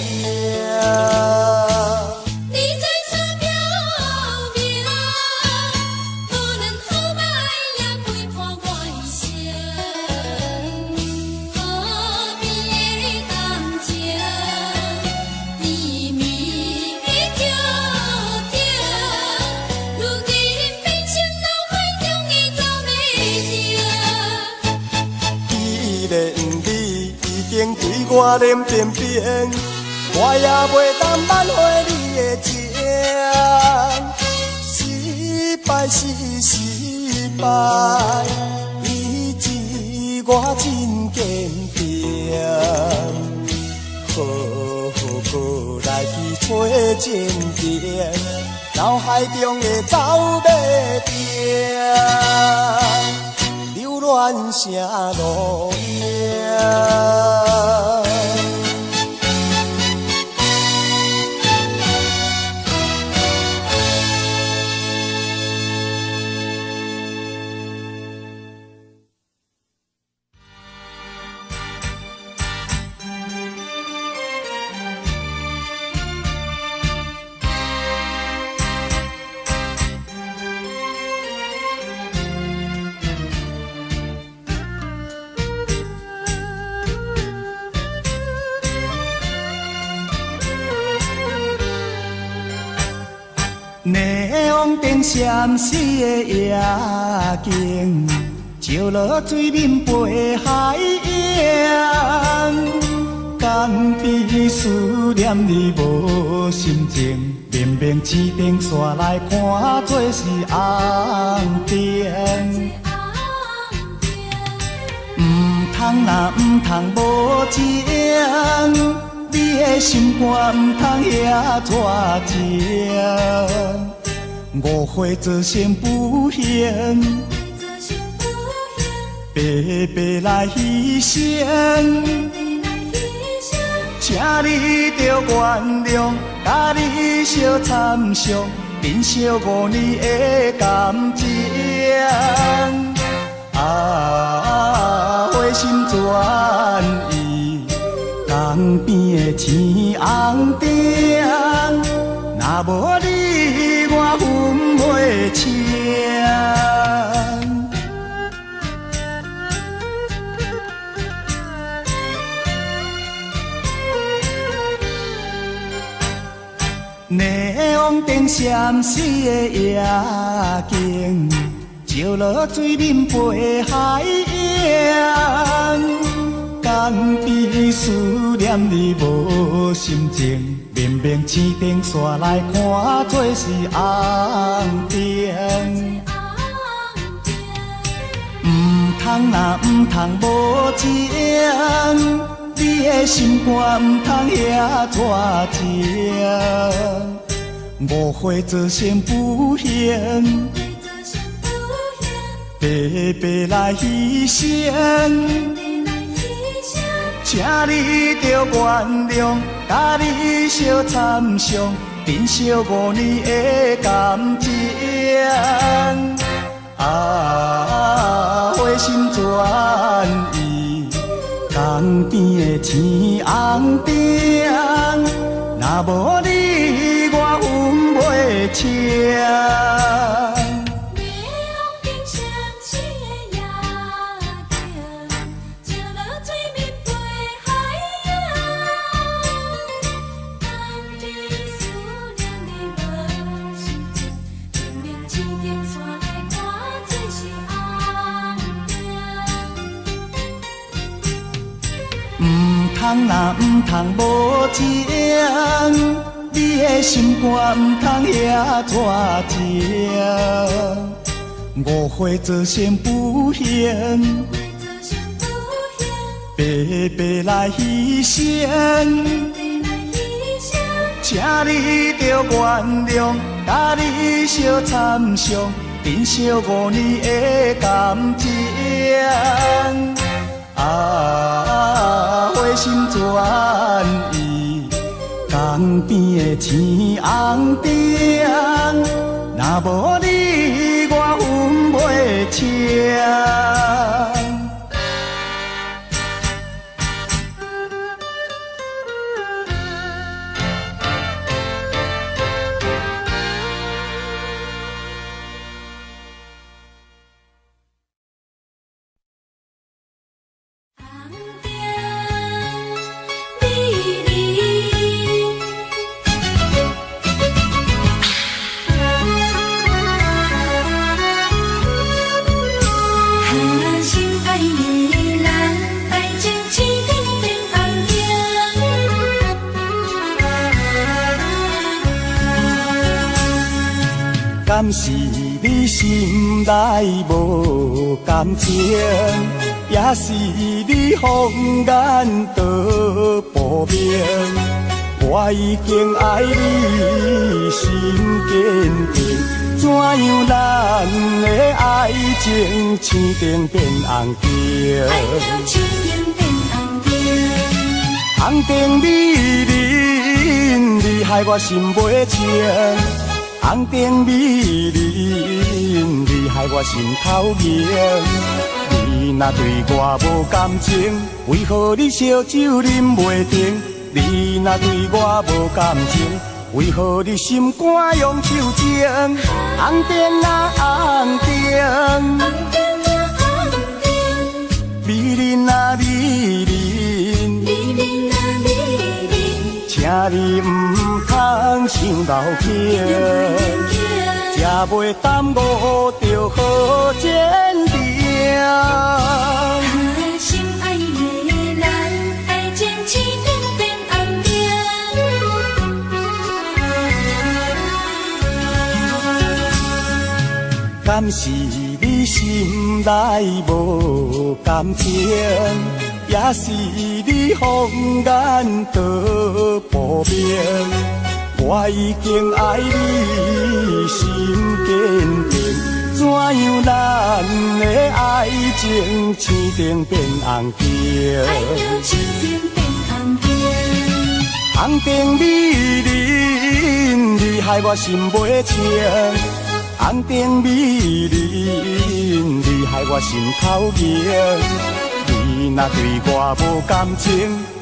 对我脸变变，我也袂当挽回你的情。失败是失败，以致我真坚强。好来去找情缘，脑海中的走马灯，流乱成路影。内往灯闪烁的夜景，照落水面飞海洋。敢比思念你无心情，明明市顶煞来看做是红灯。通若毋通无情，你的心肝毋通遐热情。误会造成不幸，白白来牺牲。请你着原谅，甲你相参详，珍惜5年的感情。花心转意，江边的青红灯，若无你我分袂清。内往灯闪烁的夜景，照落水面飞海洋。敢比思念你无心情，明明市顶煞来看做是红灯。通若毋通无情，你的心肝毋通遐热情。误会造成不幸，白白来牺牲。请你着原谅，甲你相参详，珍惜5年的感情。花心转意，江边的青红灯，若无你我分袂清。通若毋通无情，你的心肝毋通遐热情。误会造成不幸，白白来牺牲。请你着原谅，甲你相参详，珍惜5年的感情。啊，花心转意，江边的青红灯，若无你，我分袂清。敢是你心内无感情，也是你放眼道不明。我已经爱你心坚定，怎样咱的爱情青灯变红灯？红灯美人，你害我心袂清。红灯美人，你害我心头凝。你若对我无感情，为何你烧酒啉袂停？你若对我无感情，为何你心肝用手情？红灯啊红灯，美人啊美人，请你唔通想老境，才袂耽误着好前程。心爱的人，爱情青灯变红灯。敢是你心内无感情，也是你放眼道不明。我已经爱你心坚定，怎样咱的爱情青灯变红灯？红灯美人，你害我心袂清。红灯美人，你害我心头凝。你若对我无感情，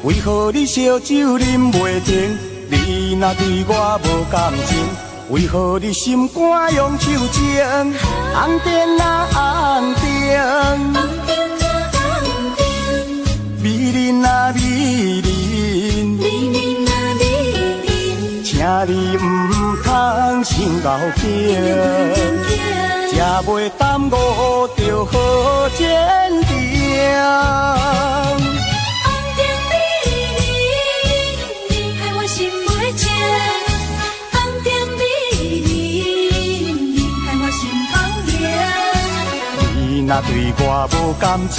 为何你烧酒啉袂停？你若对我无感情，为何你心肝用手情？红灯啊红灯，美人啊美人，请你唔通想老境，才袂耽误着好前程。若对我无感情，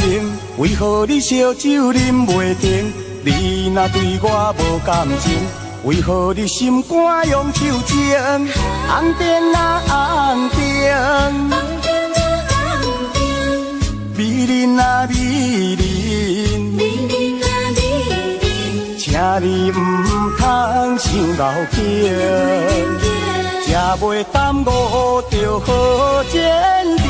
为何你烧酒啉袂停？你若对我无感情，为何你心肝用手情？红灯啊红灯，美人啊美人，请你唔通想老境，才袂耽误着好前程。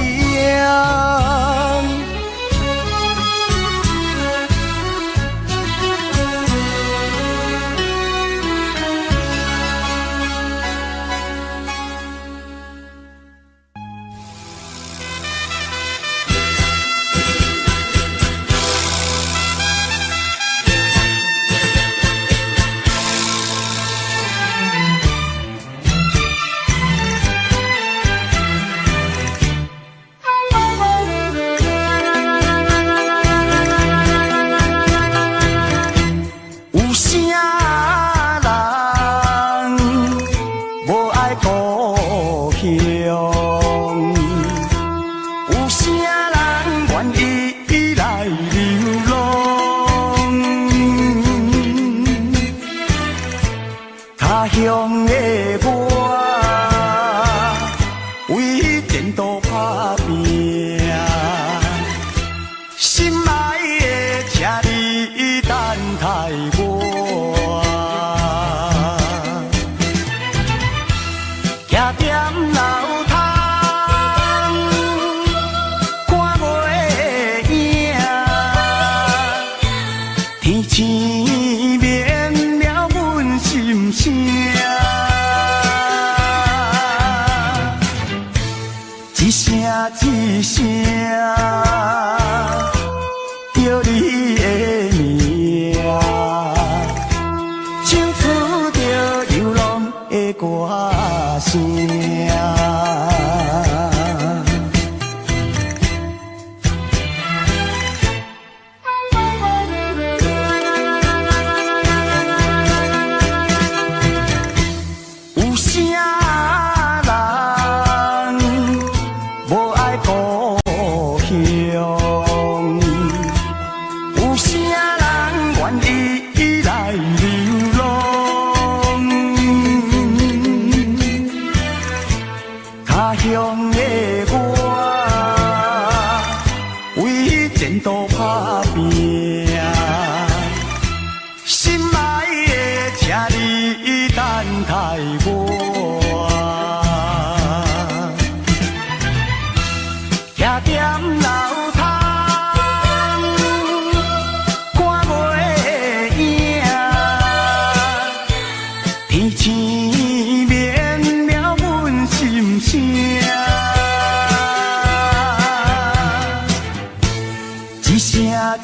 一声，叫你的名，唱出着流浪的歌声。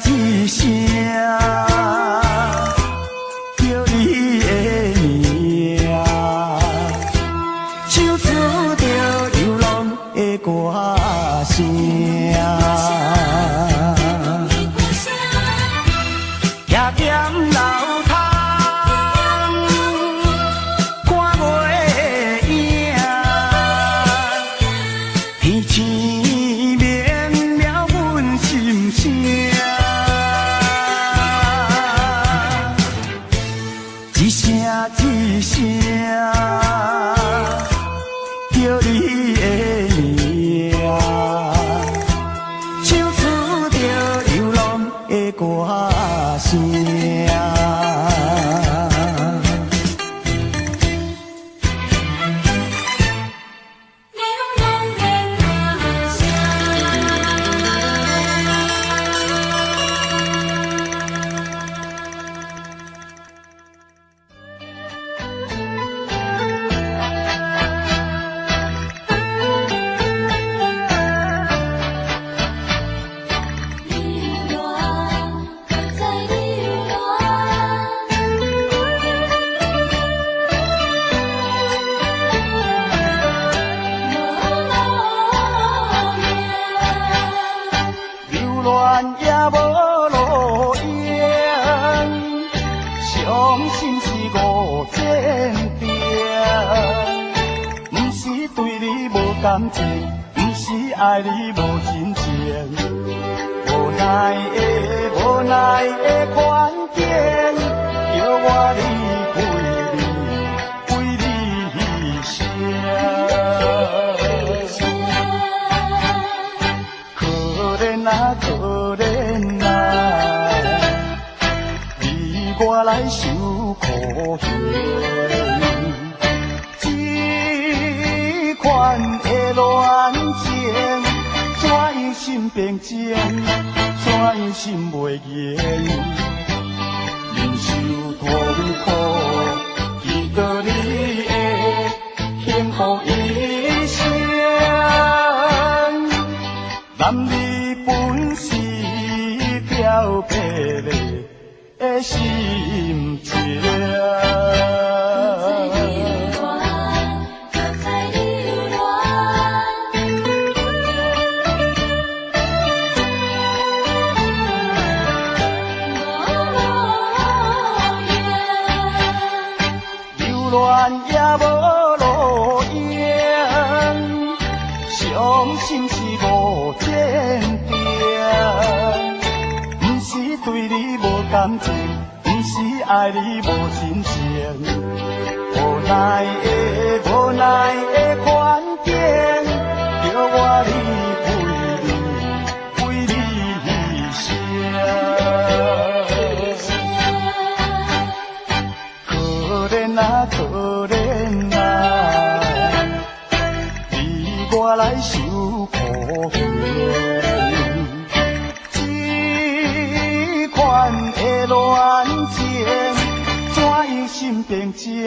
一声叫你的名，唱出着流浪的歌声。徛踮楼窗，看月影，天星绵了阮心声。一声叫你的名，唱出着流浪的歌声。感情，不是爱你无真情，无奈的环境，叫我离开你可怜啊可怜啊，你我来受苦刑。款的恋情，怎样心平静，怎样心袂言，忍受痛苦，记得你的幸福一生。男儿本是飘泊的心情。也无路用，伤心是无坚定。不是对你无感情，不是爱你无真情。无奈的环境，叫我为你生。可怜啊可怜啊，你我来受苦刑。这款的恋情，怎样心平静，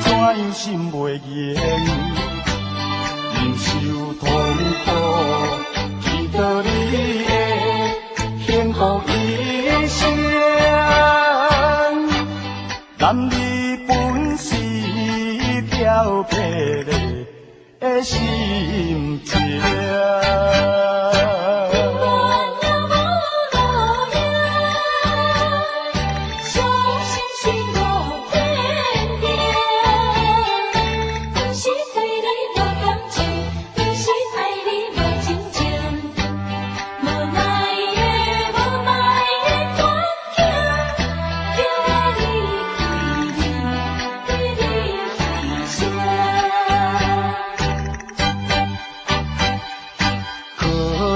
怎样心袂言，忍受痛苦。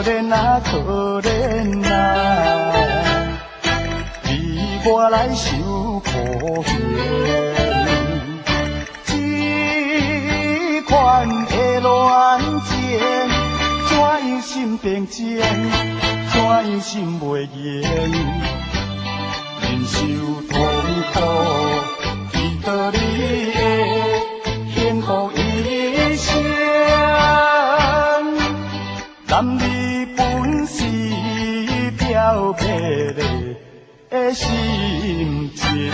怜啊，可怜啊，为我来受苦嫌。这款的恋情，怎样心平静，怎样心袂言，忍受痛苦，祈祷你会幸福一生。男儿本是飘泊的心情。